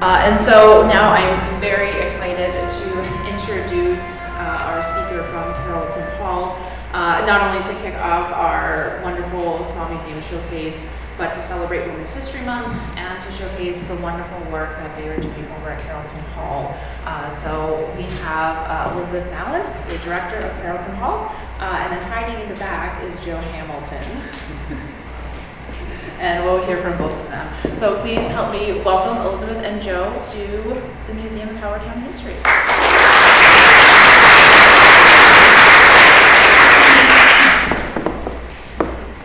And so now I'm very excited to introduce our speaker from Carrollton Hall, not only to kick off our wonderful Small Museum Showcase, but to celebrate Women's History Month and to showcase the wonderful work that they are doing over at Carrollton Hall. So we have Elizabeth Mallon, the director of Carrollton Hall, and then hiding in the back is Joe Hamilton. And we'll hear from both of them. So please help me welcome Elizabeth and Joe to the Museum of Howard County History.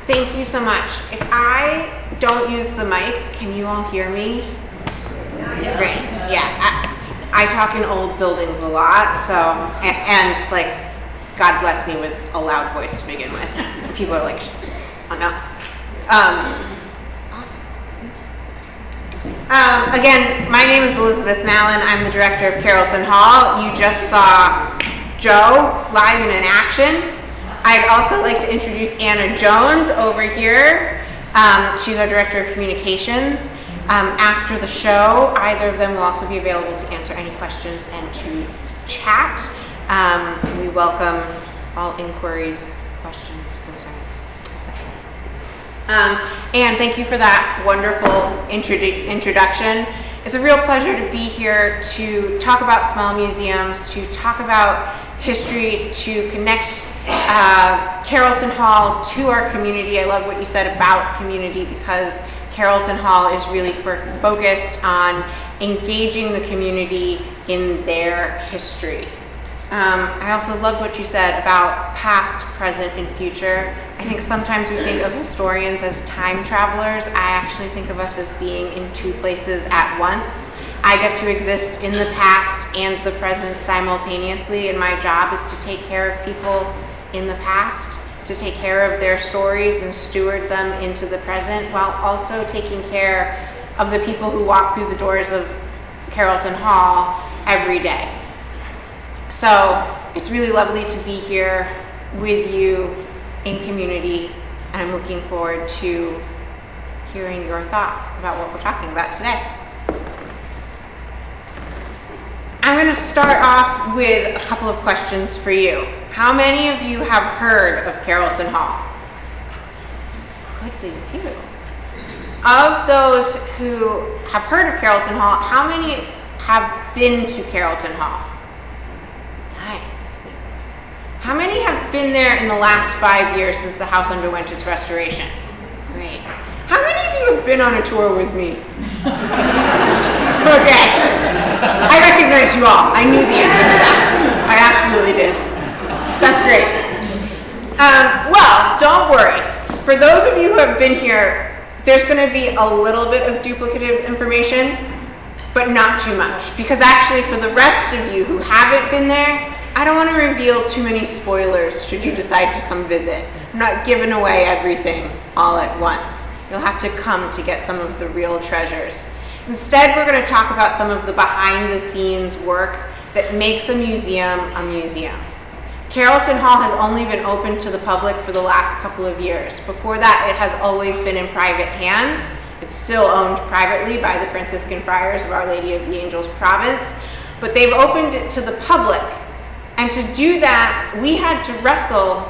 Thank you so much. If I don't use the mic, can you all hear me? Yeah. Great. Yeah. I talk in old buildings a lot, so, and like, God bless me with a loud voice to begin with. People are like, enough. Awesome. Again, my name is Elizabeth Mallon. I'm the director of Carrollton Hall. You just saw Joe live and in action. I'd also like to introduce Anna Jones over here. She's our director of communications. After the show, either of them will also be available to answer any questions and to chat. We welcome all inquiries, questions, concerns, etc. And thank you for that wonderful introduction. It's a real pleasure to be here to talk about small museums, to talk about history, to connect Carrollton Hall to our community. I love what you said about community, because Carrollton Hall is really focused on engaging the community in their history. I also loved what you said about past, present, and future. I think sometimes we think of historians as time travelers. I actually think of us as being in two places at once. I get to exist in the past and the present simultaneously, and my job is to take care of people in the past, to take care of their stories and steward them into the present, while also taking care of the people who walk through the doors of Carrollton Hall every day. So it's really lovely to be here with you in community, and I'm looking forward to hearing your thoughts about what we're talking about today. I'm going to start off with a couple of questions for you. How many of you have heard of Carrollton Hall? Goodly few. Of those who have heard of Carrollton Hall, how many have been to Carrollton Hall? Nice. How many have been there in the last 5 years since the house underwent its restoration? Great. How many of you have been on a tour with me? Okay. I recognize you all. I knew the answer to that. I absolutely did. That's great. Well, don't worry. For those of you who have been here, there's going to be a little bit of duplicative information, but not too much. Because actually, for the rest of you who haven't been there, I don't want to reveal too many spoilers should you decide to come visit. I'm not giving away everything all at once. You'll have to come to get some of the real treasures. Instead, we're going to talk about some of the behind-the-scenes work that makes a museum a museum. Carrollton Hall has only been open to the public for the last couple of years. Before that, it has always been in private hands. It's still owned privately by the Franciscan Friars of Our Lady of the Angels Province, but they've opened it to the public. And to do that, we had to wrestle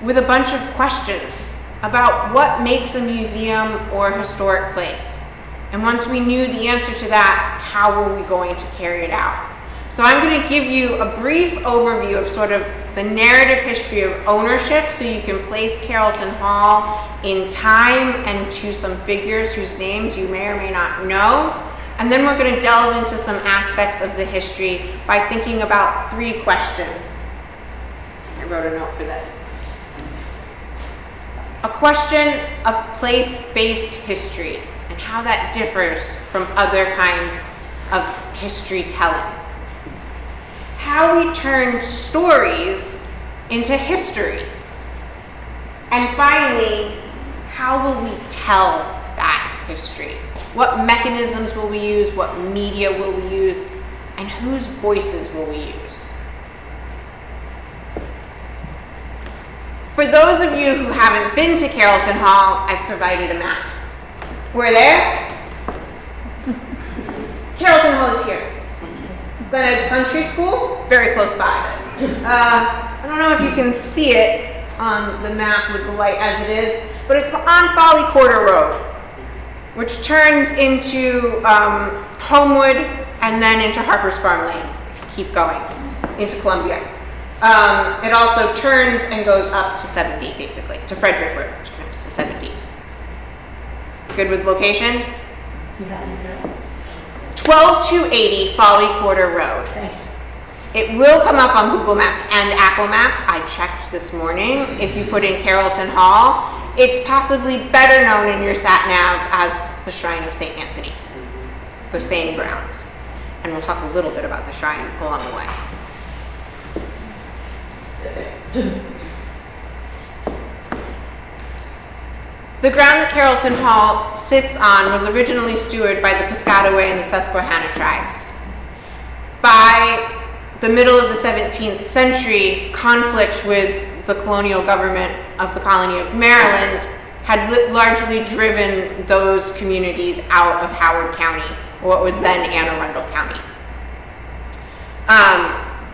with a bunch of questions about what makes a museum or a historic place. And once we knew the answer to that, how were we going to carry it out? So I'm going to give you a brief overview of sort of the narrative history of ownership, so you can place Carrollton Hall in time and to some figures whose names you may or may not know. And then we're going to delve into some aspects of the history by thinking about 3 questions. I wrote a note for this. A question of place-based history and how that differs from other kinds of history telling. How we turn stories into history. And finally, how will we tell that history? What mechanisms will we use? What media will we use? And whose voices will we use? For those of you who haven't been to Carrollton Hall, I've provided a map. We're there? Carrollton Hall is here. Glenhead Country School, very close by. I don't know if you can see it on the map with the light as it is, but it's on Folly Quarter Road, which turns into Homewood and then into Harper's Farm Lane, if you keep going, into Columbia. It also turns and goes up to 70, basically, to Frederick Road, which connects to 70. Good with location? Do you have an address? 12280 Folly Quarter Road. Thank you. It will come up on Google Maps and Apple Maps. I checked this morning. If you put in Carrollton Hall, it's possibly better known in your sat nav as the Shrine of St. Anthony, the same grounds. And we'll talk a little bit about the shrine along the way. The ground that Carrollton Hall sits on was originally stewarded by the Piscataway and the Susquehanna tribes. By the middle of the 17th century, conflict with the colonial government of the colony of Maryland had largely driven those communities out of Howard County, or what was then Anne Arundel County.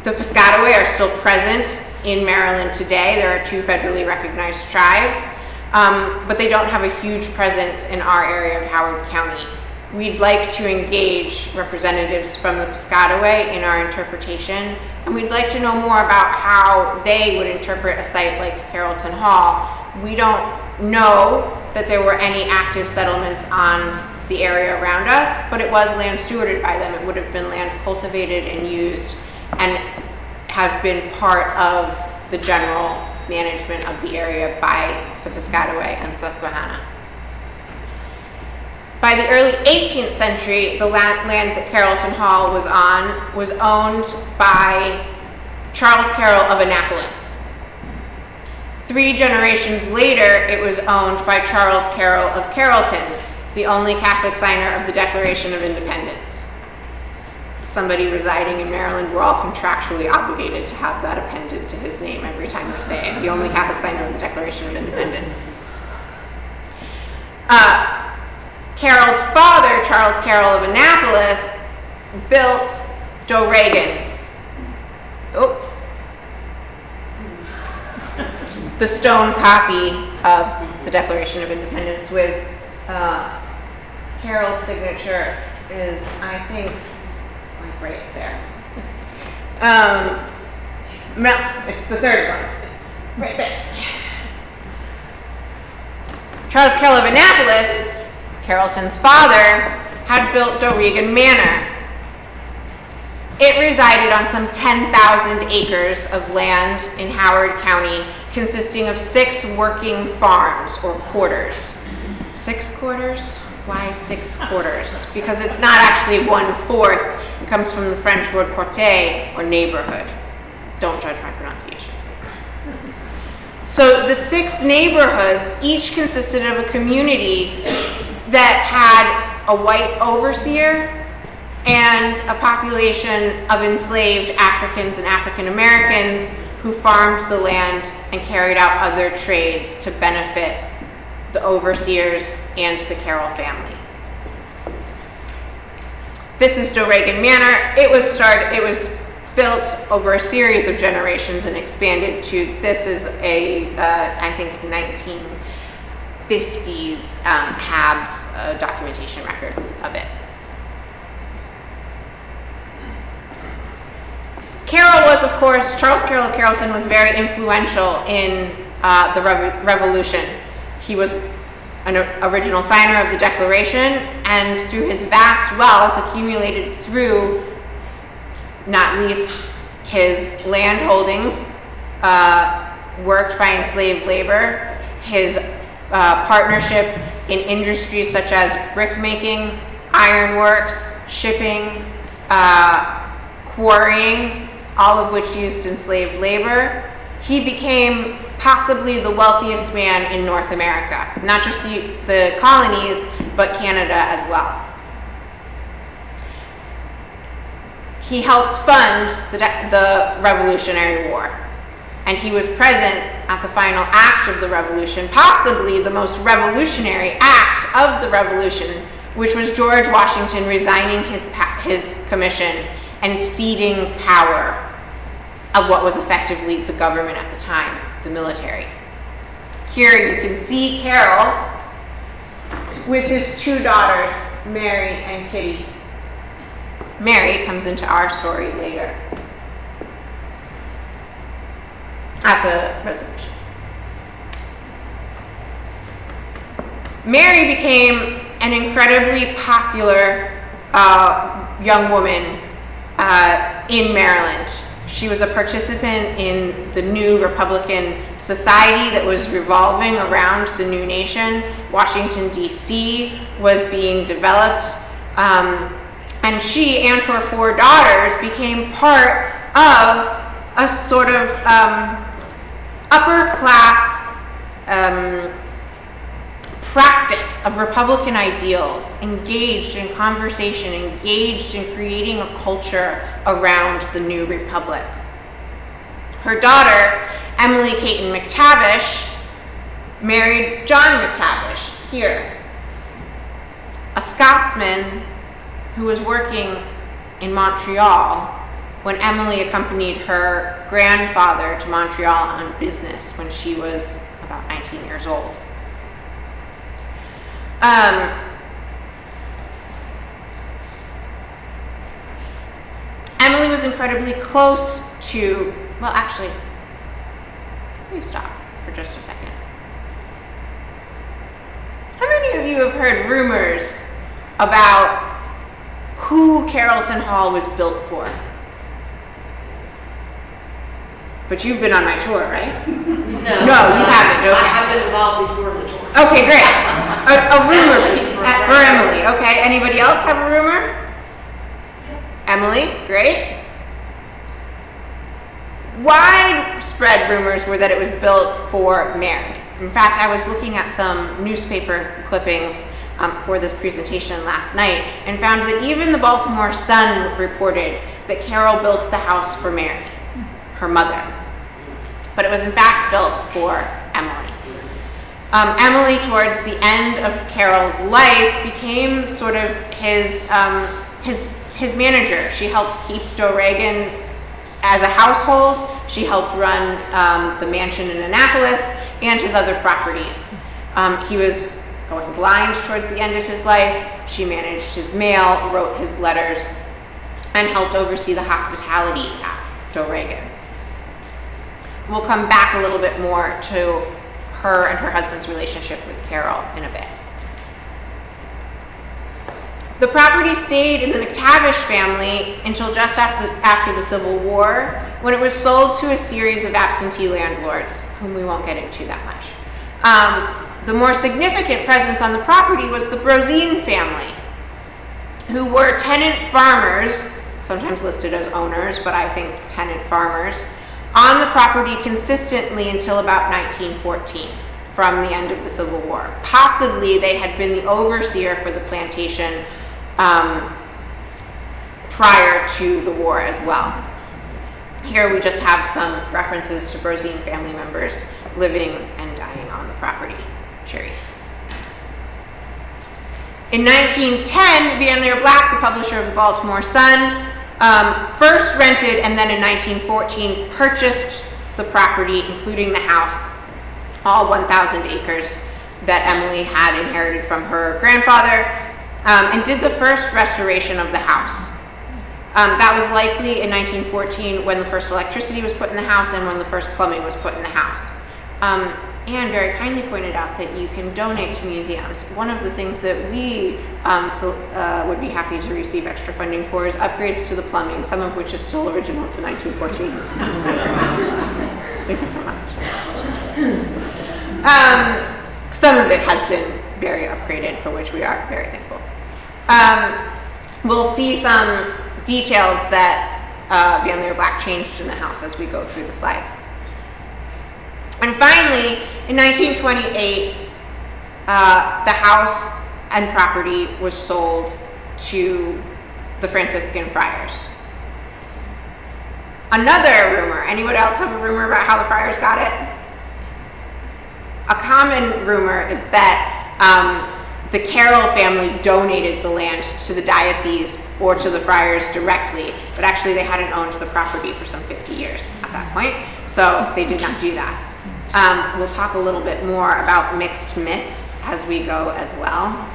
The Piscataway are still present in Maryland today. There are 2 federally recognized tribes, but they don't have a huge presence in our area of Howard County. We'd like to engage representatives from the Piscataway in our interpretation, and we'd like to know more about how they would interpret a site like Carrollton Hall. We don't know that there were any active settlements on the area around us, but it was land stewarded by them. It would have been land cultivated and used and have been part of the general management of the area by the Piscataway and Susquehanna. By the early 18th century, the land that Carrollton Hall was on was owned by Charles Carroll of Annapolis. 3 generations later, it was owned by Charles Carroll of Carrollton, the only Catholic signer of the Declaration of Independence. Somebody residing in Maryland, we're all contractually obligated to have that appended to his name every time we say it, the only Catholic signer of the Declaration of Independence. Carroll's father, Charles Carroll of Annapolis, built Doregan. The stone copy of the Declaration of Independence with Carroll's signature is, I think, like right there. No, it's the 3rd one. It's right there. Charles Carroll of Annapolis, Carrollton's father, had built Doregan Manor. It resided on some 10,000 acres of land in Howard County, consisting of 6 working farms or quarters. 6 quarters? Why 6 quarters? Because it's not actually 1/4. It comes from the French word quartier, or neighborhood. Don't judge my pronunciation, please. So the 6 neighborhoods each consisted of a community that had a white overseer and a population of enslaved Africans and African Americans who farmed the land and carried out other trades to benefit the overseers and the Carroll family. This is Doregan Manor. It was built over a series of generations and expanded to, this is a, I think 1950s Habs documentation record of it. Carroll was, of course, Charles Carroll of Carrollton was very influential in the Revolution. He was an original signer of the Declaration, and through his vast wealth accumulated through, not least, his land holdings, worked by enslaved labor, his partnership in industries such as brickmaking, ironworks, shipping, quarrying, all of which used enslaved labor. He became possibly the wealthiest man in North America, not just the colonies, but Canada as well. He helped fund the Revolutionary War, and he was present at the final act of the Revolution, possibly the most revolutionary act of the Revolution, which was George Washington resigning his commission and ceding power of what was effectively the government at the time, the military. Here you can see Carroll with his two daughters, Mary and Kitty. Mary comes into our story later at the reservation. Mary became an incredibly popular young woman in Maryland. She was a participant in the new Republican society that was revolving around the new nation. Washington, D.C. was being developed. And she and her four daughters became part of a sort of upper class practice of Republican ideals, engaged in conversation, engaged in creating a culture around the new republic. Her daughter, Emily Caton McTavish, married John McTavish here, a Scotsman who was working in Montreal when Emily accompanied her grandfather to Montreal on business when she was about 19 years old. Emily was incredibly close to, well, actually, let me stop for just a second. How many of you have heard rumors about who Carrollton Hall was built for? But you've been on my tour, right? No, you haven't. Okay. I've been involved before the tour. Okay, great. A rumor for Emily. Okay, anybody else have a rumor? Emily, great. Widespread rumors were that it was built for Mary. In fact, I was looking at some newspaper clippings for this presentation last night and found that even the Baltimore Sun reported that Carroll built the house for Mary, her mother. But it was in fact built for Emily. Emily, towards the end of Carroll's life, became sort of his manager. She helped keep Doregan as a household. She helped run the mansion in Annapolis and his other properties. He was going blind towards the end of his life. She managed his mail, wrote his letters, and helped oversee the hospitality at Doregan. We'll come back a little bit more to her and her husband's relationship with Carroll in a bit. The property stayed in the McTavish family until just after the Civil War, when it was sold to a series of absentee landlords, whom we won't get into that much. The more significant presence on the property was the Brosine family, who were tenant farmers, sometimes listed as owners, but I think tenant farmers, on the property consistently until about 1914, from the end of the Civil War. Possibly they had been the overseer for the plantation prior to the war as well. Here we just have some references to Brosine family members living and dying on the property. Cherry. In 1910, Van Leer Black, the publisher of the Baltimore Sun, first rented and then in 1914 purchased the property, including the house, all 1,000 acres that Emily had inherited from her grandfather, and did the first restoration of the house. That was likely in 1914 when the first electricity was put in the house and when the first plumbing was put in the house. Anne very kindly pointed out that you can donate to museums. One of the things that we would be happy to receive extra funding for is upgrades to the plumbing, some of which is still original to 1914. Thank you so much. Some of it has been very upgraded, for which we are very thankful. We'll see some details that Van Leer Black changed in the house as we go through the slides. And finally, in 1928, the house and property was sold to the Franciscan friars. Another rumor, anyone else have a rumor about how the friars got it? A common rumor is that the Carroll family donated the land to the diocese or to the friars directly, but actually they hadn't owned the property for some 50 years at that point, so they did not do that. We'll talk a little bit more about mixed myths as we go as well.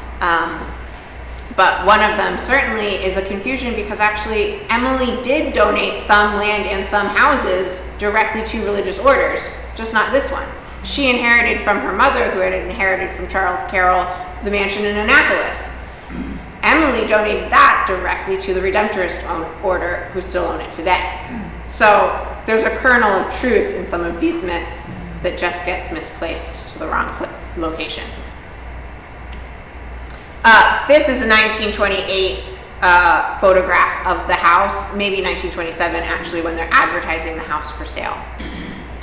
But one of them certainly is a confusion because actually Emily did donate some land and some houses directly to religious orders, just not this one. She inherited from her mother, who had inherited from Charles Carroll, the mansion in Annapolis. Emily donated that directly to the Redemptorist order, who still own it today. So there's a kernel of truth in some of these myths that just gets misplaced to the wrong location. This is a 1928 photograph of the house, maybe 1927 actually, when they're advertising the house for sale.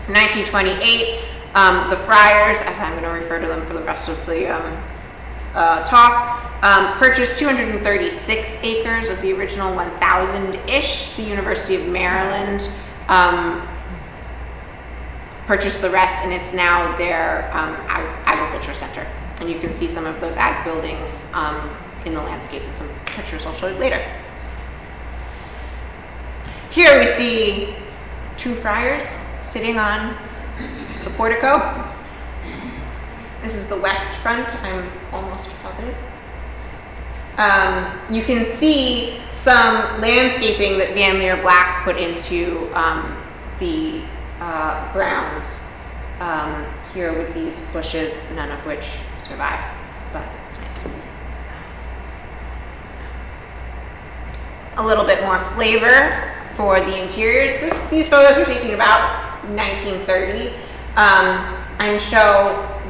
1928, the friars, as I'm going to refer to them for the rest of the talk, purchased 236 acres of the original 1,000-ish. The University of Maryland purchased the rest, and it's now their agriculture center. And you can see some of those ag buildings in the landscape and some pictures I'll show you later. Here we see two friars sitting on the portico. This is the west front, I'm almost positive. You can see some landscaping that Van Leer Black put into the grounds here with these bushes, none of which survive, but it's nice to see. A little bit more flavor for the interiors. These photos were taken about 1930.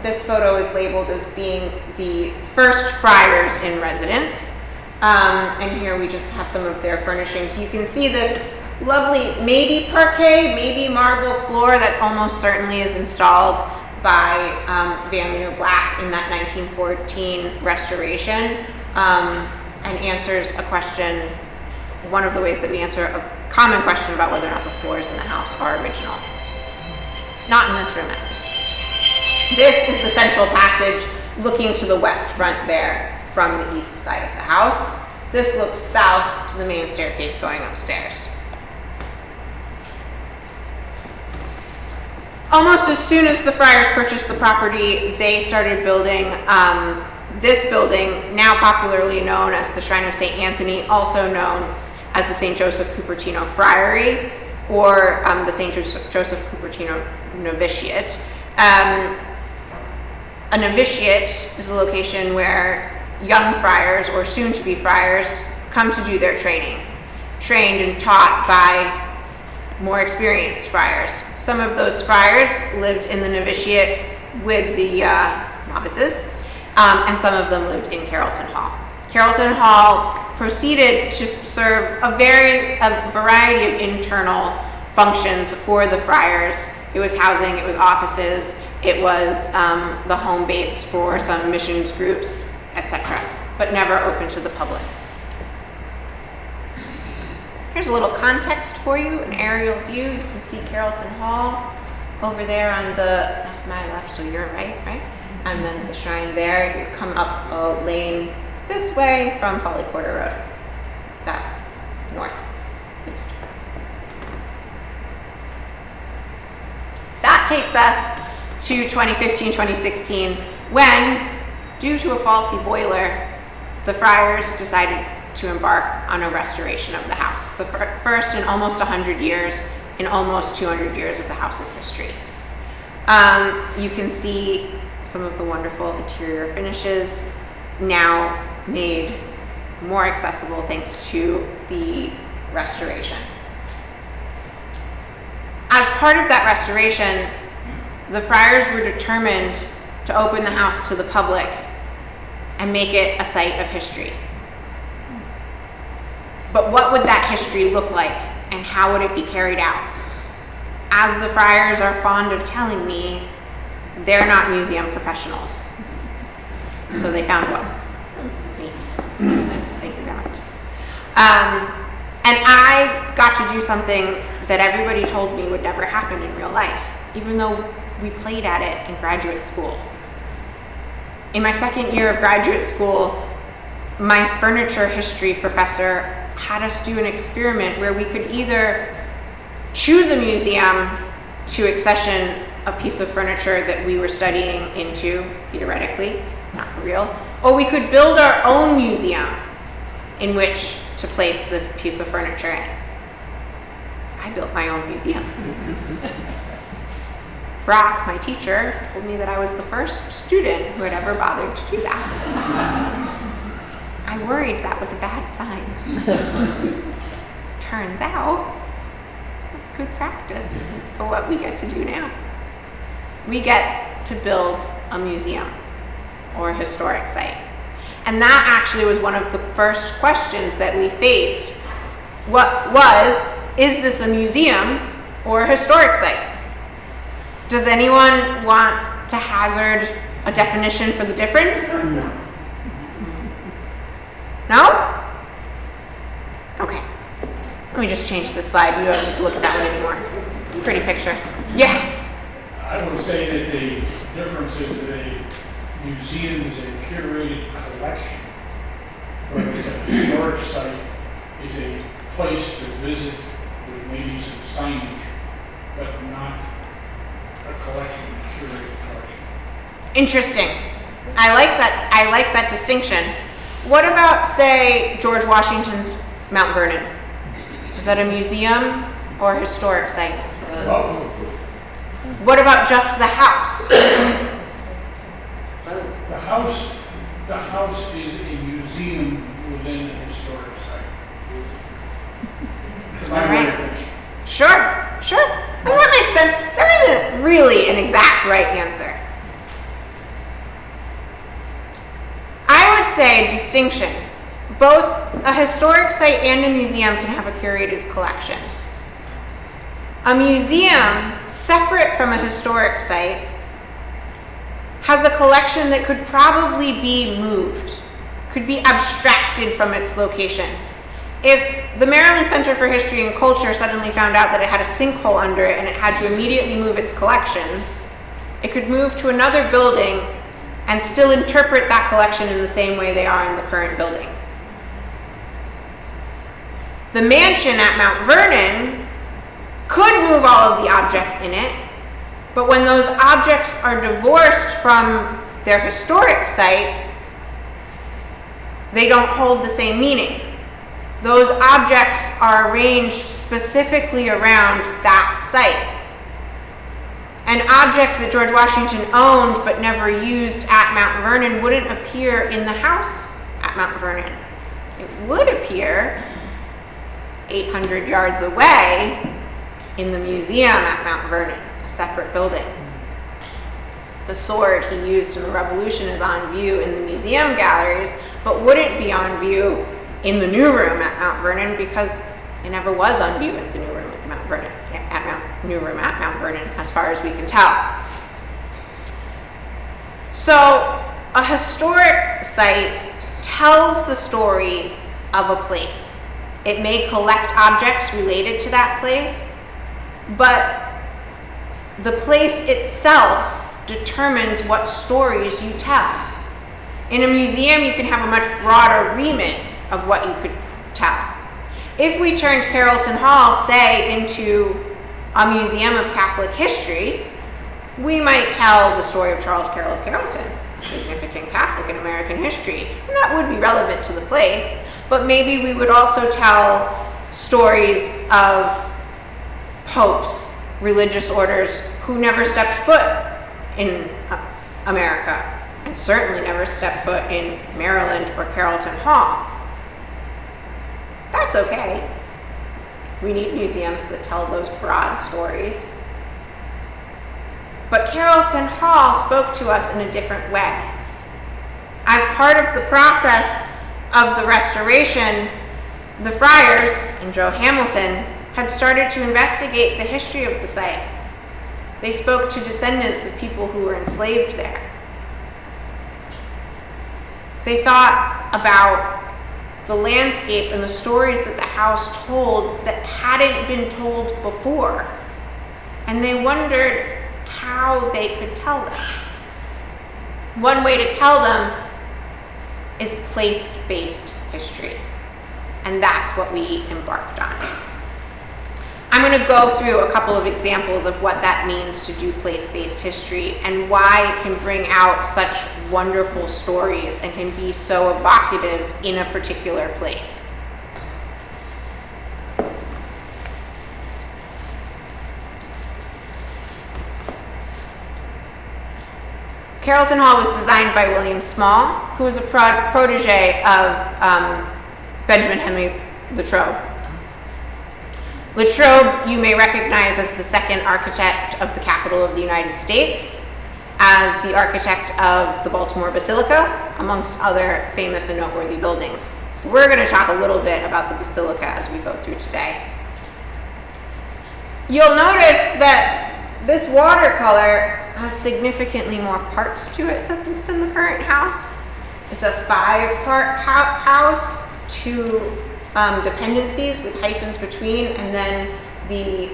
This photo is labeled as being the first friars in residence. And here we just have some of their furnishings. You can see this lovely, maybe parquet, maybe marble floor that almost certainly is installed by Van Leer Black in that 1914 restoration, and answers a question, one of the ways that we answer a common question about whether or not the floors in the house are original. Not in this room, at least. This is the central passage looking to the west front there from the east side of the house. This looks south to the main staircase going upstairs. Almost as soon as the friars purchased the property, they started building this building, now popularly known as the Shrine of St. Anthony, also known as the St. Joseph Cupertino Friary, or the St. Joseph Cupertino Novitiate. A novitiate is a location where young friars, or soon-to-be friars, come to do their training, trained and taught by more experienced friars. Some of those friars lived in the novitiate with the novices, and some of them lived in Carrollton Hall. Carrollton Hall proceeded to serve a variety of internal functions for the friars. It was housing, it was offices, it was the home base for some missions groups, etc., but never open to the public. Here's a little context for you, an aerial view. You can see Carrollton Hall over there on that's my left, so you're right? And then the shrine there. You come up a lane this way from Folly Quarter Road. That's northeast. That takes us to 2015, 2016, when, due to a faulty boiler, the friars decided to embark on a restoration of the house. The first in almost 100 years, in almost 200 years of the house's history. You can see some of the wonderful interior finishes, now made more accessible thanks to the restoration. As part of that restoration, the friars were determined to open the house to the public and make it a site of history. But what would that history look like, and how would it be carried out? As the friars are fond of telling me, they're not museum professionals. So they found one. Me. Thank you very much. And I got to do something that everybody told me would never happen in real life, even though we played at it in graduate school. in my second year of graduate school, my furniture history professor had us do an experiment where we could either choose a museum to accession a piece of furniture that we were studying into, theoretically, not for real, or we could build our own museum in which to place this piece of furniture in. I built my own museum. Brock, my teacher, told me that I was the first student who had ever bothered to do that. I worried that was a bad sign. Turns out, it was good practice for what we get to do now. We get to build a museum or a historic site. And that actually was one of the first questions that we faced. Is this a museum or a historic site? Does anyone want to hazard a definition for the difference? No? Okay. Let me just change this slide. We don't need to look at that one anymore. Pretty picture. Yeah. I would say that the difference is that a museum is a curated collection, whereas a historic site is a place to visit with maybe some signage, but not a collection, a curated collection. Interesting. I like that distinction. What about, say, George Washington's Mount Vernon? Is that a museum or a historic site? What about just the house? The house is a museum within a historic site. All right. Sure. Well, that makes sense. There isn't really an exact right answer. I would say distinction. Both a historic site and a museum can have a curated collection. A museum, separate from a historic site, has a collection that could probably be moved, could be abstracted from its location. If the Maryland Center for History and Culture suddenly found out that it had a sinkhole under it and it had to immediately move its collections, it could move to another building and still interpret that collection in the same way they are in the current building. The mansion at Mount Vernon could move all of the objects in it, but when those objects are divorced from their historic site, they don't hold the same meaning. Those objects are arranged specifically around that site. An object that George Washington owned but never used at Mount Vernon wouldn't appear in the house at Mount Vernon. It would appear 800 yards away in the museum at Mount Vernon, a separate building. The sword he used in the Revolution is on view in the museum galleries, but wouldn't be on view in the new room at Mount Vernon because it never was on view at the new room at Mount Vernon, at Mount Vernon, as far as we can tell. So a historic site tells the story of a place. It may collect objects related to that place, but the place itself determines what stories you tell. In a museum, you can have a much broader remit of what you could tell. If we turned Carrollton Hall, say, into a museum of Catholic history, we might tell the story of Charles Carroll of Carrollton, a significant Catholic in American history, and that would be relevant to the place, but maybe we would also tell stories of popes, religious orders who never stepped foot in America, and certainly never stepped foot in Maryland or Carrollton Hall. That's okay. We need museums that tell those broad stories. But Carrollton Hall spoke to us in a different way. As part of the process of the restoration, the friars and Joe Hamilton had started to investigate the history of the site. They spoke to descendants of people who were enslaved there. They thought about the landscape and the stories that the house told that hadn't been told before. And they wondered how they could tell them. One way to tell them is place-based history. And that's what we embarked on. I'm going to go through a couple of examples of what that means to do place-based history and why it can bring out such wonderful stories and can be so evocative in a particular place. Carrollton Hall was designed by William Small, who was a protege of Benjamin Henry Latrobe. Latrobe, you may recognize as the second architect of the Capitol of the United States, as the architect of the Baltimore Basilica, amongst other famous and noteworthy buildings. We're going to talk a little bit about the Basilica as we go through today. You'll notice that this watercolor has significantly more parts to it than the current house. It's a 5-part house, 2 dependencies with hyphens between, and then the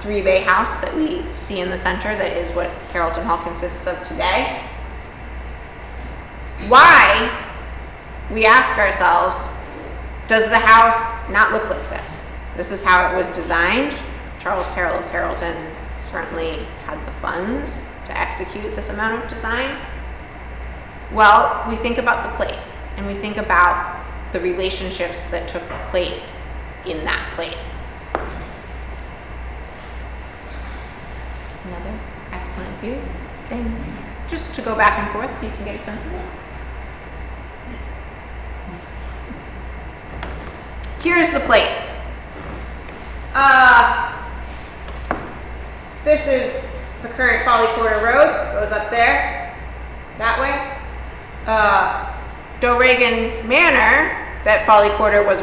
3-bay house that we see in the center that is what Carrollton Hall consists of today. Why, we ask ourselves, does the house not look like this? This is how it was designed. Charles Carroll of Carrollton certainly had the funds to execute this amount of design. Well, we think about the place, and we think about the relationships that took place in that place. Another excellent view. Same, just to go back and forth so you can get a sense of it. Here's the place. This is the current Folly Quarter Road, goes up there, that way. Doregan Manor, that Folly Quarter was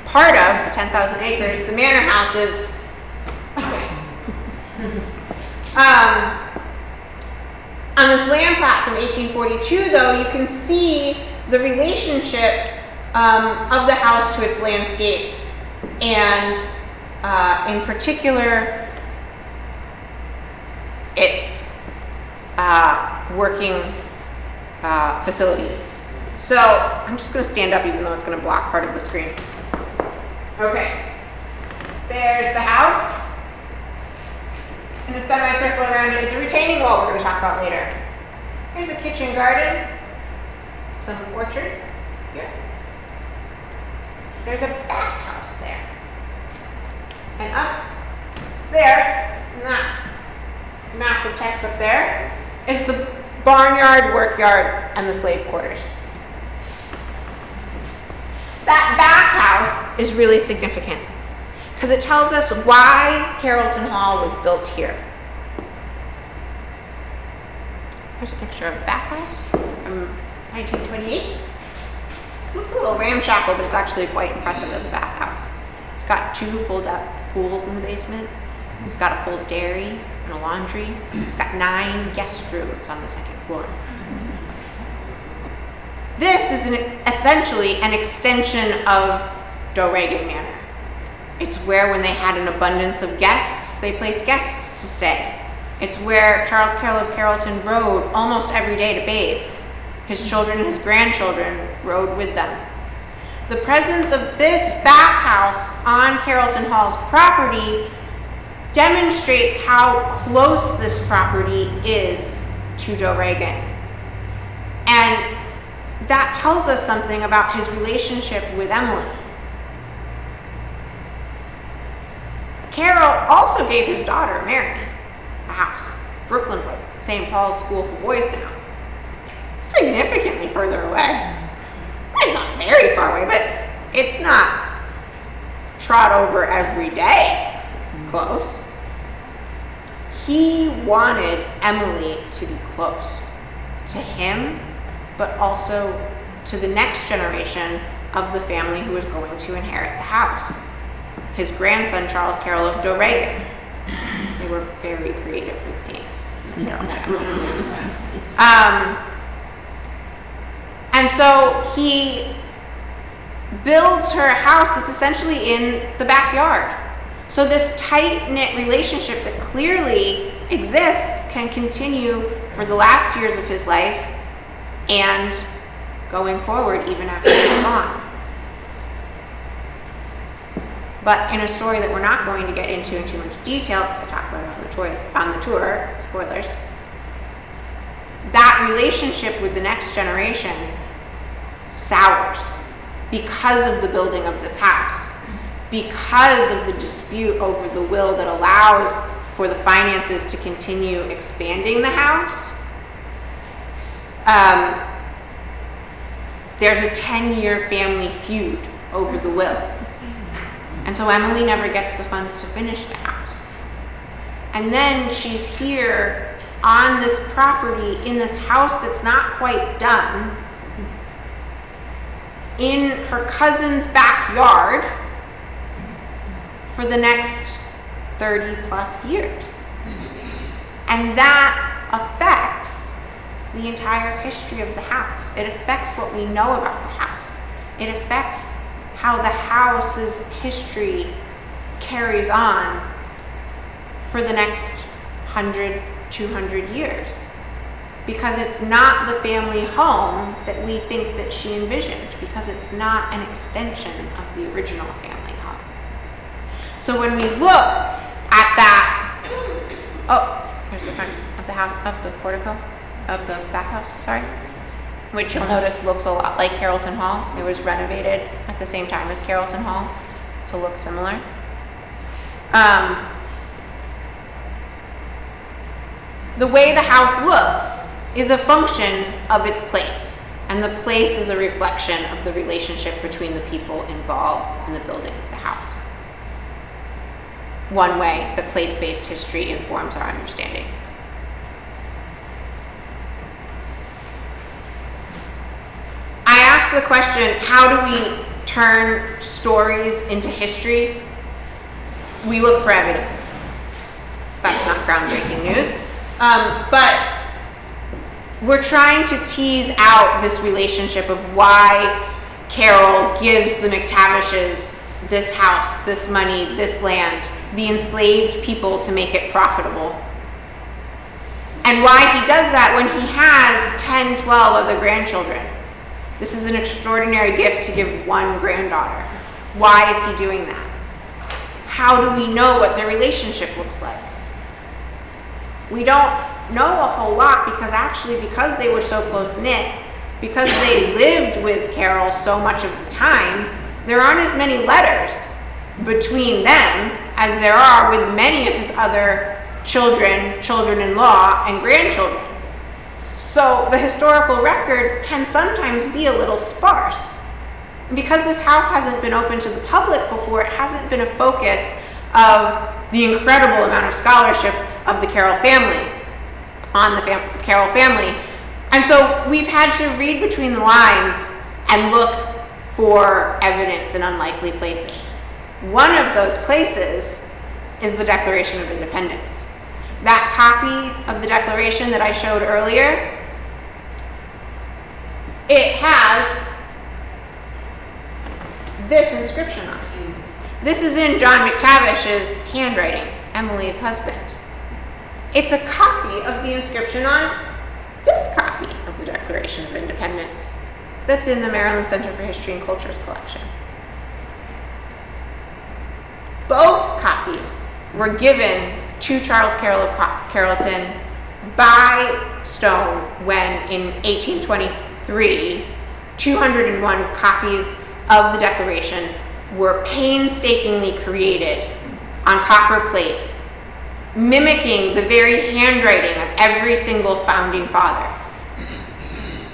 part of, the 10,000 acres, the manor house is, on this land plat from 1842, though, you can see the relationship of the house to its landscape, and in particular, its working facilities. So I'm just going to stand up even though it's going to block part of the screen. Okay, there's the house. And a semicircle around it is a retaining wall we're going to talk about later. Here's a kitchen garden, some orchards here. There's a bathhouse there. And up there, in that massive text up there, is the barnyard, workyard, and the slave quarters. That bathhouse is really significant because it tells us why Carrollton Hall was built here. Here's a picture of the bathhouse from 1928. Looks a little ramshackle, but it's actually quite impressive as a bathhouse. It's got 2 full-depth pools in the basement. It's got a full dairy and a laundry. It's got 9 guest rooms on the 2nd floor. This is essentially an extension of Doregan Manor. It's where, when they had an abundance of guests, they placed guests to stay. It's where Charles Carroll of Carrollton rode almost every day to bathe. His children and his grandchildren rode with them. The presence of this bathhouse on Carrollton Hall's property demonstrates how close this property is to Doregan. And that tells us something about his relationship with Emily. Carroll also gave his daughter, Mary, a house, Brooklynwood, St. Paul's School for Boys now. Significantly further away. It's not very far away, but it's not trot over every day close. He wanted Emily to be close to him, but also to the next generation of the family who was going to inherit the house. His grandson, Charles Carroll of Doregan. They were very creative with names. And so he builds her a house that's essentially in the backyard. So this tight-knit relationship that clearly exists can continue for the last years of his life and going forward even after he's gone. But in a story that we're not going to get into in too much detail, because I talk about it on the tour, spoilers, that relationship with the next generation sours because of the building of this house, because of the dispute over the will that allows for the finances to continue expanding the house. There's a 10-year family feud over the will. And so Emily never gets the funds to finish the house. And then she's here on this property, in this house that's not quite done, in her cousin's backyard for the next 30 plus years. And that affects the entire history of the house. It affects what we know about the house. It affects how the house's history carries on for the next 100, 200 years. Because it's not the family home that we think that she envisioned, because it's not an extension of the original family home. So when we look at that, oh, here's the front of the house, of the portico, of the bathhouse, sorry, which you'll notice looks a lot like Carrollton Hall. It was renovated at the same time as Carrollton Hall to look similar. The way the house looks is a function of its place, and the place is a reflection of the relationship between the people involved in the building of the house. One way that place-based history informs our understanding. I asked the question, how do we turn stories into history? We look for evidence. That's not groundbreaking news. But we're trying to tease out this relationship of why Carroll gives the McTavishes this house, this money, this land, the enslaved people to make it profitable. And why he does that when he has 10, 12 other grandchildren. This is an extraordinary gift to give one granddaughter. Why is he doing that? How do we know what their relationship looks like? We don't know a whole lot because they were so close-knit, because they lived with Carroll so much of the time, there aren't as many letters between them as there are with many of his other children, children-in-law, and grandchildren. So the historical record can sometimes be a little sparse. And because this house hasn't been open to the public before, it hasn't been a focus of the incredible amount of scholarship of the Carroll family, on the Carroll family. And so we've had to read between the lines and look for evidence in unlikely places. One of those places is the Declaration of Independence. That copy of the Declaration that I showed earlier, it has this inscription on it. This is in John McTavish's handwriting, Emily's husband. It's a copy of the inscription on this copy of the Declaration of Independence that's in the Maryland Center for History and Culture's collection. Both copies were given to Charles Carroll of Carrollton by Stone when, in 1823, 201 copies of the Declaration were painstakingly created on copper plate, mimicking the very handwriting of every single founding father.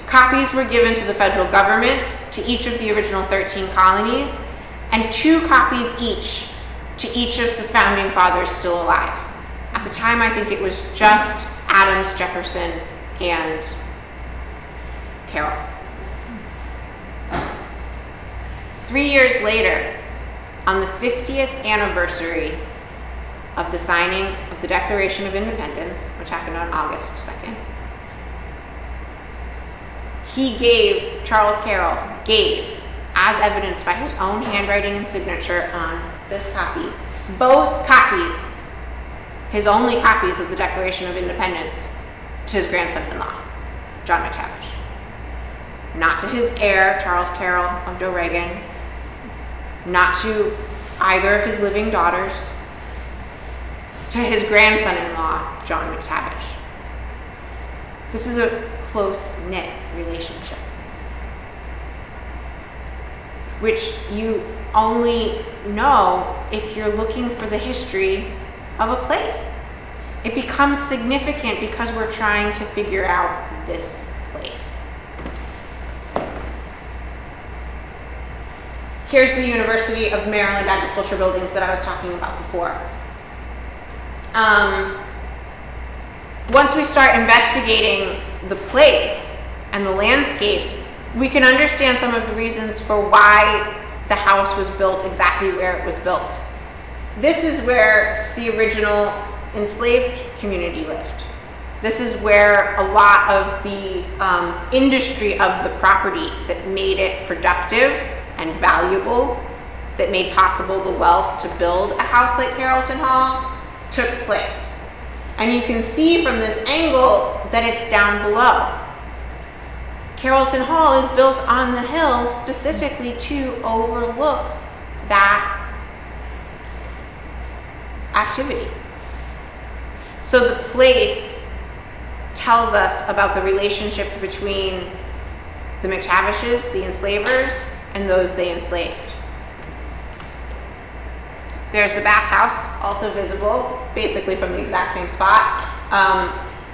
Copies were given to the federal government, to each of the original 13 colonies, and 2 copies each to each of the founding fathers still alive. At the time, I think it was just Adams, Jefferson, and Carroll. 3 years later, on the 50th anniversary of the signing of the Declaration of Independence, which happened on August 2nd, Charles Carroll gave, as evidenced by his own handwriting and signature on this copy, both copies, his only copies of the Declaration of Independence, to his grandson-in-law, John McTavish. not to his heir, Charles Carroll of Doregan, not to either of his living daughters, to his grandson-in-law, John McTavish. This is a close-knit relationship, which you only know if you're looking for the history of a place. It becomes significant because we're trying to figure out this place. Here's the University of Maryland agriculture buildings that I was talking about before. Once we start investigating the place and the landscape, we can understand some of the reasons for why the house was built exactly where it was built. This is where the original enslaved community lived. This is where a lot of the industry of the property that made it productive and valuable, that made possible the wealth to build a house like Carrollton Hall, took place. And you can see from this angle that it's down below. Carrollton Hall is built on the hill specifically to overlook that activity. So the place tells us about the relationship between the McTavishes, the enslavers, and those they enslaved. There's the bathhouse, also visible, basically from the exact same spot,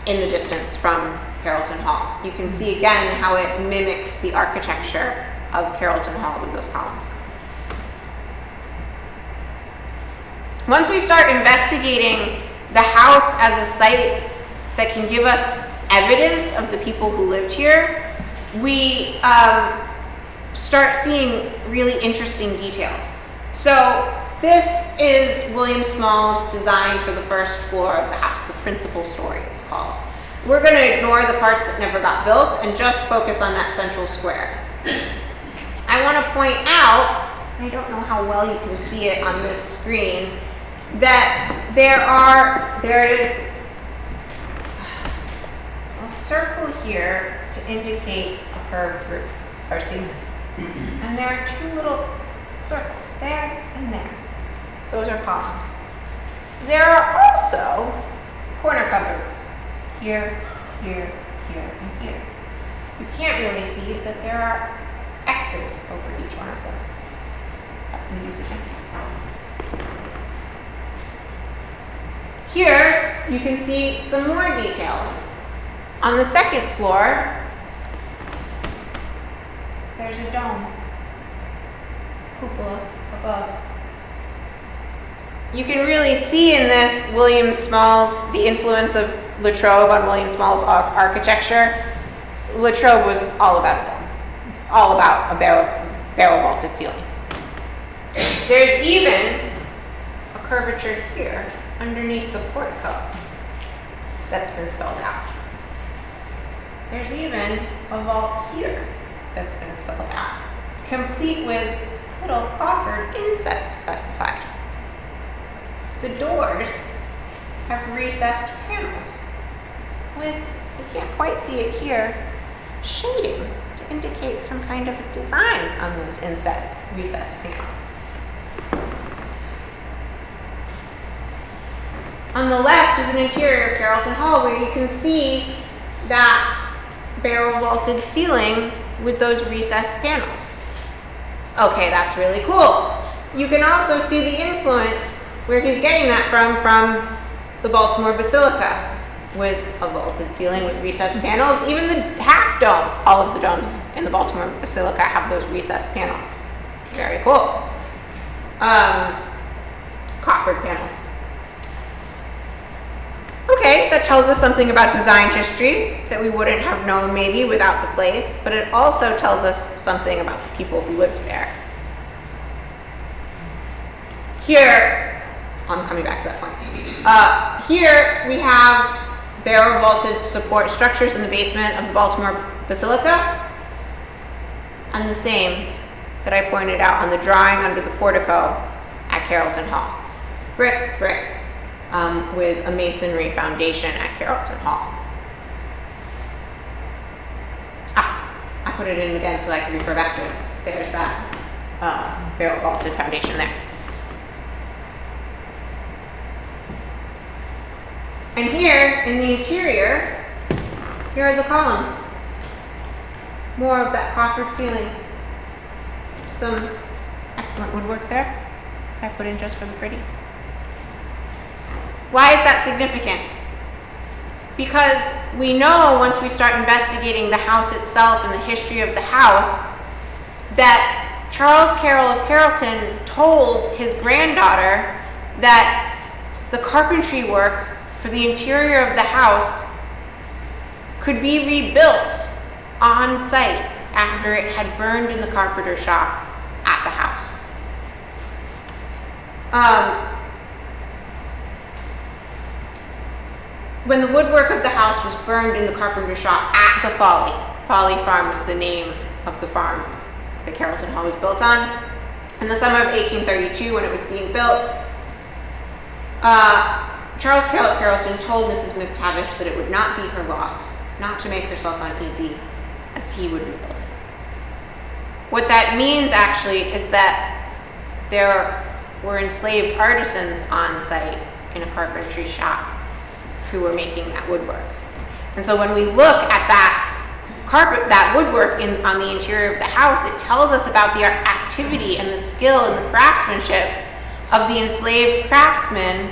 in the distance from Carrollton Hall. You can see again how it mimics the architecture of Carrollton Hall with those columns. Once we start investigating the house as a site that can give us evidence of the people who lived here, we start seeing really interesting details. So this is William Small's design for the first floor of the house, the principal story it's called. We're going to ignore the parts that never got built and just focus on that central square. I want to point out, I don't know how well you can see it on this screen, that there is a circle here to indicate a curved roof or ceiling. And there are two little circles, there and there. Those are columns. There are also corner cupboards, here, here, here, and here. You can't really see that there are X's over each one of them. That's going to be significant. Here, you can see some more details. On the second floor, there's a dome, cupola above. You can really see in this William Small's, the influence of Latrobe on William Small's architecture. Latrobe was all about a dome, all about a barrel vaulted ceiling. There's even a curvature here underneath the portico that's been spelled out. There's even a vault here that's been spelled out, complete with little coffered insets specified. The doors have recessed panels with, you can't quite see it here, shading to indicate some kind of design on those inset recessed panels. On the left is an interior of Carrollton Hall where you can see that barrel vaulted ceiling with those recessed panels. Okay, that's really cool. You can also see the influence where he's getting that from the Baltimore Basilica with a vaulted ceiling with recessed panels. Even the half dome, all of the domes in the Baltimore Basilica have those recessed panels. Very cool. Coffered panels. Okay, that tells us something about design history that we wouldn't have known maybe without the place, but it also tells us something about the people who lived there. Here, I'm coming back to that point. Here we have barrel vaulted support structures in the basement of the Baltimore Basilica, and the same that I pointed out on the drawing under the portico at Carrollton Hall. Brick, brick. With a masonry foundation at Carrollton Hall. I put it in again so I can refer back to it. There's that barrel vaulted foundation there. And here in the interior, here are the columns. More of that coffered ceiling. Some excellent woodwork there. I put in just for the pretty. Why is that significant? Because we know once we start investigating the house itself and the history of the house that Charles Carroll of Carrollton told his granddaughter that the carpentry work for the interior of the house could be rebuilt on site after it had burned in the carpenter shop at the house. When the woodwork of the house was burned in the carpenter shop at the Folly Farm was the name of the farm that Carrollton Hall was built on. In the summer of 1832, when it was being built, Charles Carroll of Carrollton told Mrs. McTavish that it would not be her loss, not to make herself uneasy, as he would rebuild it. What that means actually is that there were enslaved artisans on site in a carpentry shop who were making that woodwork. And so when we look at that woodwork on the interior of the house, it tells us about the activity and the skill and the craftsmanship of the enslaved craftsmen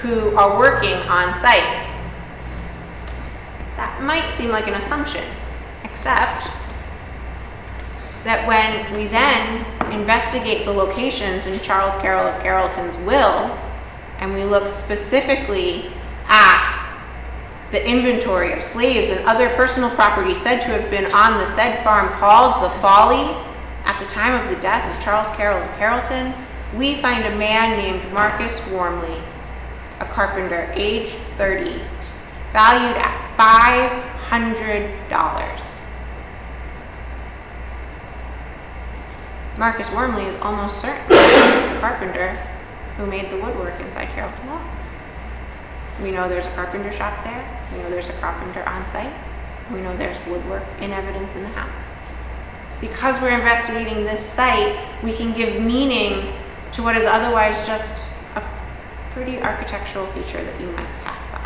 who are working on site. That might seem like an assumption, except that when we then investigate the locations in Charles Carroll of Carrollton's will, and we look specifically at the inventory of slaves and other personal property said to have been on the said farm called the Folly at the time of the death of Charles Carroll of Carrollton, we find a man named Marcus Wormley, a carpenter, aged 30, valued at $500. Marcus Wormley is almost certainly the carpenter who made the woodwork inside Carrollton Hall. We know there's a carpenter shop there. We know there's a carpenter on site. We know there's woodwork in evidence in the house. Because we're investigating this site, we can give meaning to what is otherwise just a pretty architectural feature that you might pass by.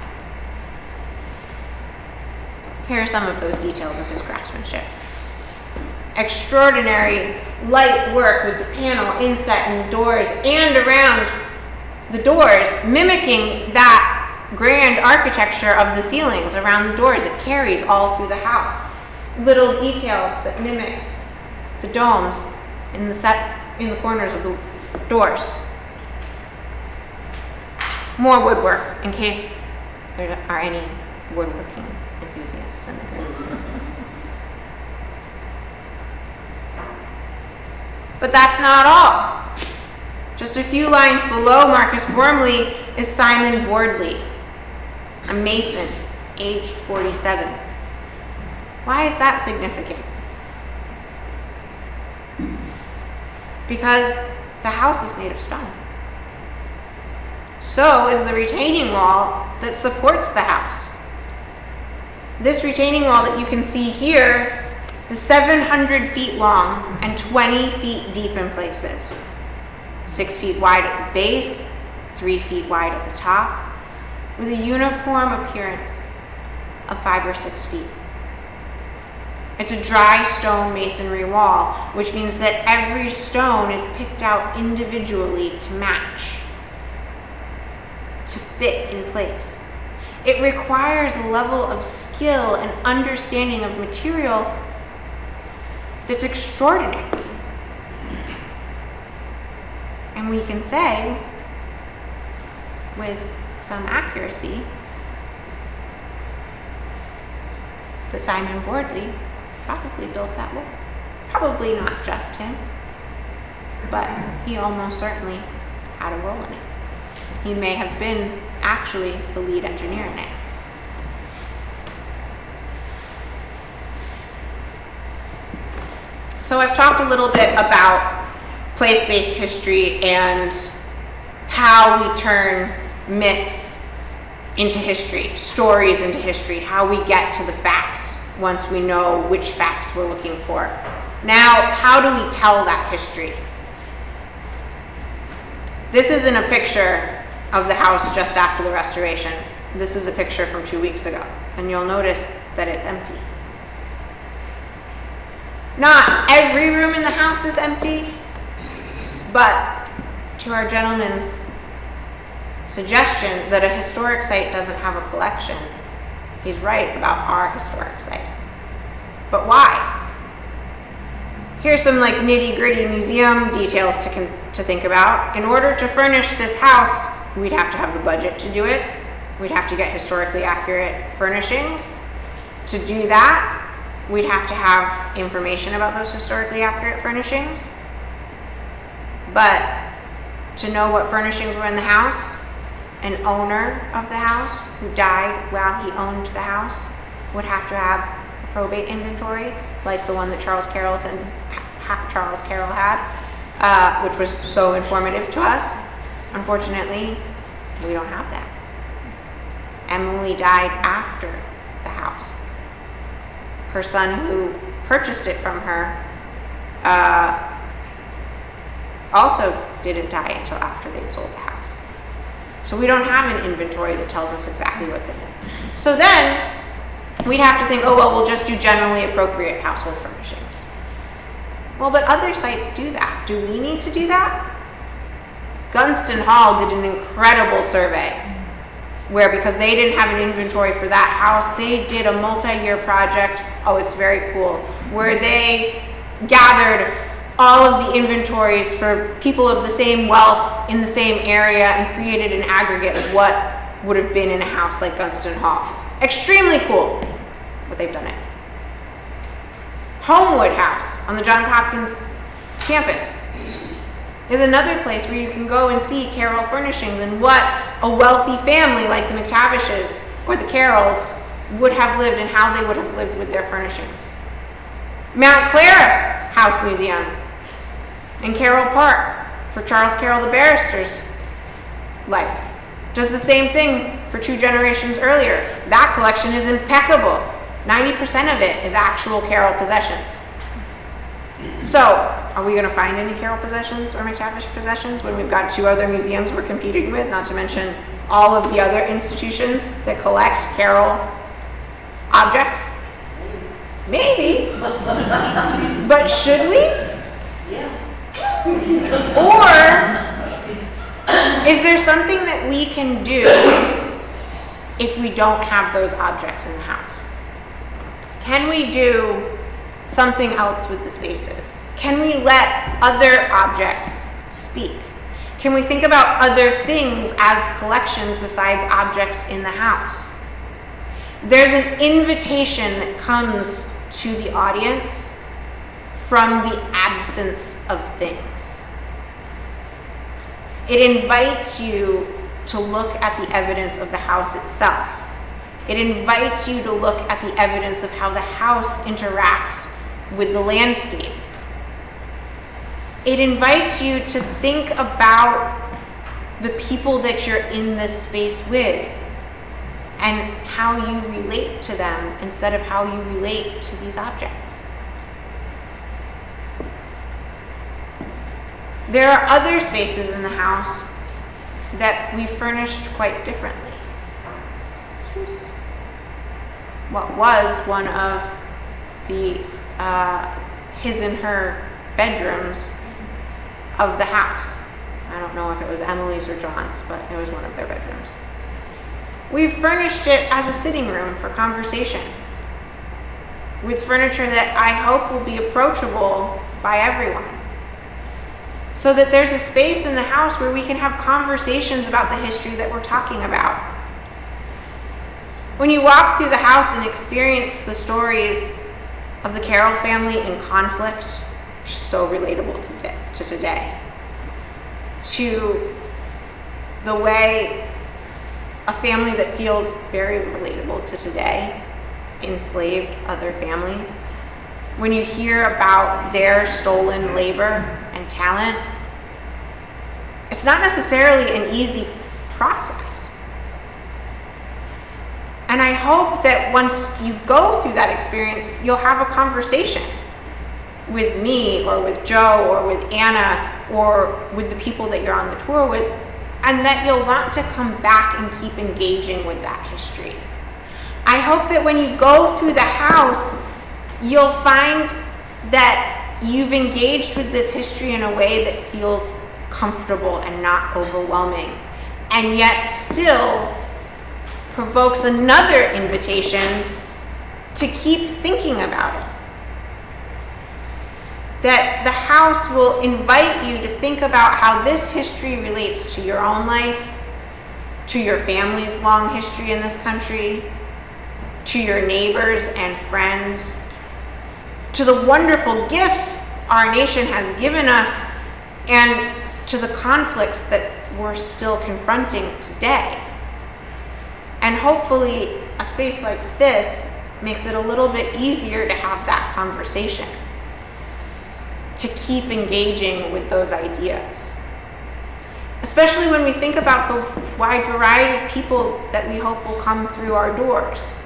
Here are some of those details of his craftsmanship. Extraordinary light work with the panel, inset, and doors, and around the doors, mimicking that grand architecture of the ceilings around the doors. It carries all through the house. Little details that mimic the domes in the corners of the doors. More woodwork, in case there are any woodworking enthusiasts in the group. But that's not all. Just a few lines below Marcus Wormley is Simon Boardley, a mason, aged 47. Why is that significant? Because the house is made of stone. So is the retaining wall that supports the house. This retaining wall that you can see here is 700 feet long and 20 feet deep in places. 6 feet wide at the base, 3 feet wide at the top, with a uniform appearance of 5 or 6 feet. It's a dry stone masonry wall, which means that every stone is picked out individually to match, to fit in place. It requires a level of skill and understanding of material that's extraordinary. And we can say, with some accuracy, that Simon Boardley probably built that wall. Probably not just him, but he almost certainly had a role in it. He may have been actually the lead engineer in it. So I've talked a little bit about place-based history and how we turn myths into history, stories into history, how we get to the facts once we know which facts we're looking for. Now, how do we tell that history? This isn't a picture of the house just after the restoration. This is a picture from 2 weeks ago, and you'll notice that it's empty. Not every room in the house is empty, but to our gentleman's suggestion that a historic site doesn't have a collection, he's right about our historic site. But why? Here's some like nitty-gritty museum details to think about. In order to furnish this house, we'd have to have the budget to do it. We'd have to get historically accurate furnishings. To do that, we'd have to have information about those historically accurate furnishings. But to know what furnishings were in the house, an owner of the house who died while he owned the house would have to have a probate inventory, like the one that Charles Carroll had, which was so informative to us. Unfortunately, we don't have that. Emily died after the house. Her son, who purchased it from her, also didn't die until after they'd sold the house. So we don't have an inventory that tells us exactly what's in it. So then we'd have to think, oh, well, we'll just do generally appropriate household furnishings. Well, but other sites do that. Do we need to do that? Gunston Hall did an incredible survey where, because they didn't have an inventory for that house, they did a multi-year project. Oh, it's very cool, where they gathered all of the inventories for people of the same wealth in the same area and created an aggregate of what would have been in a house like Gunston Hall. Extremely cool, but they've done it. Homewood House on the Johns Hopkins campus is another place where you can go and see Carroll furnishings and what a wealthy family like the McTavishes or the Carrolls would have lived and how they would have lived with their furnishings. Mount Clara House Museum in Carroll Park for Charles Carroll the barrister's life does the same thing for 2 generations earlier. That collection is impeccable. 90% of it is actual Carroll possessions. So, are we going to find any Carroll possessions or McTavish possessions when we've got 2 other museums we're competing with, not to mention all of the other institutions that collect Carroll objects? Maybe. But should we? Yeah. Or is there something that we can do if we don't have those objects in the house? Can we do something else with the spaces? Can we let other objects speak? Can we think about other things as collections besides objects in the house? There's an invitation that comes to the audience from the absence of things. It invites you to look at the evidence of the house itself. It invites you to look at the evidence of how the house interacts with the landscape. It invites you to think about the people that you're in this space with and how you relate to them instead of how you relate to these objects. There are other spaces in the house that we furnished quite differently. This is what was one of the his and her bedrooms of the house. I don't know if it was Emily's or John's, but it was one of their bedrooms. We furnished it as a sitting room for conversation with furniture that I hope will be approachable by everyone, so that there's a space in the house where we can have conversations about the history that we're talking about. When you walk through the house and experience the stories of the Carroll family in conflict, which is so relatable to today, to the way a family that feels very relatable to today enslaved other families, when you hear about their stolen labor and talent, it's not necessarily an easy process. And I hope that once you go through that experience, you'll have a conversation with me or with Joe or with Anna or with the people that you're on the tour with, and that you'll want to come back and keep engaging with that history. I hope that when you go through the house, you'll find that you've engaged with this history in a way that feels comfortable and not overwhelming, and yet still provokes another invitation to keep thinking about it. That the house will invite you to think about how this history relates to your own life, to your family's long history in this country, to your neighbors and friends, to the wonderful gifts our nation has given us, and to the conflicts that we're still confronting today. And hopefully a space like this makes it a little bit easier to have that conversation, to keep engaging with those ideas. Especially when we think about the wide variety of people that we hope will come through our doors.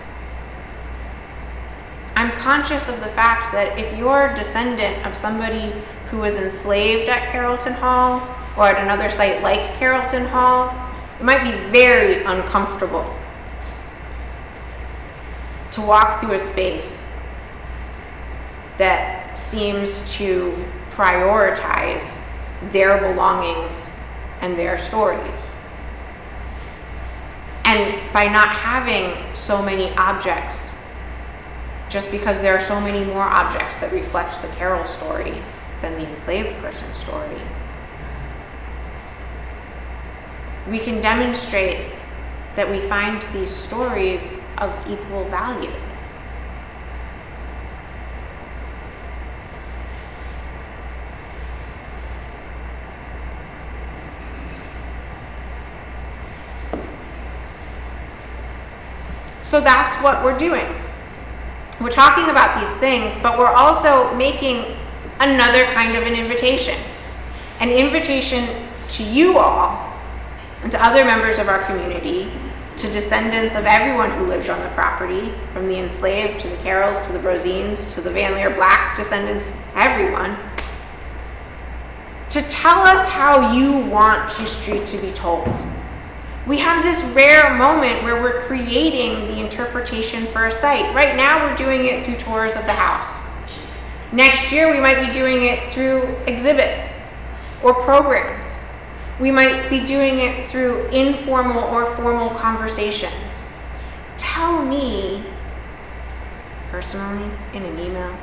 I'm conscious of the fact that if you're a descendant of somebody who was enslaved at Carrollton Hall or at another site like Carrollton Hall, it might be very uncomfortable to walk through a space that seems to prioritize their belongings and their stories. And by not having so many objects, just because there are so many more objects that reflect the Carroll story than the enslaved person's story, we can demonstrate that we find these stories of equal value. So that's what we're doing. We're talking about these things, but we're also making another kind of an invitation to you all and to other members of our community, to descendants of everyone who lived on the property, from the enslaved to the Carrolls to the Brosines to the Van Leer Black descendants, everyone, to tell us how you want history to be told. We have this rare moment where we're creating the interpretation for a site. Right now we're doing it through tours of the house. Next year we might be doing it through exhibits or programs. We might be doing it through informal or formal conversations. Tell me, personally, in an email,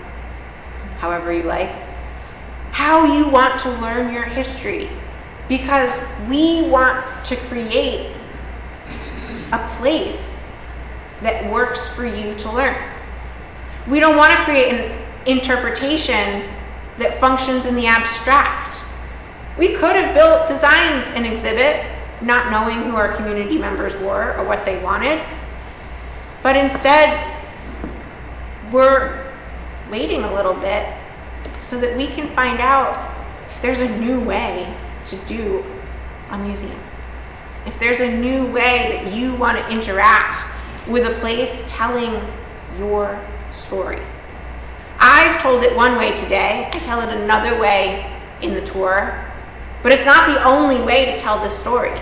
however you like, how you want to learn your history, because we want to create a place that works for you to learn. We don't want to create an interpretation that functions in the abstract. We could have designed an exhibit not knowing who our community members were or what they wanted, but instead we're waiting a little bit so that we can find out if there's a new way to do a museum. If there's a new way that you want to interact with a place telling your story. I've told it one way today, I tell it another way in the tour, but it's not the only way to tell this story.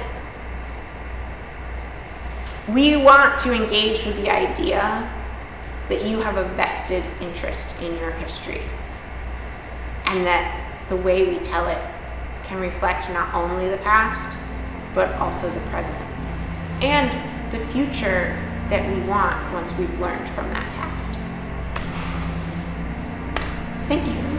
We want to engage with the idea that you have a vested interest in your history, and that the way we tell it can reflect not only the past, but also the present, and the future that we want once we've learned from that past. Thank you.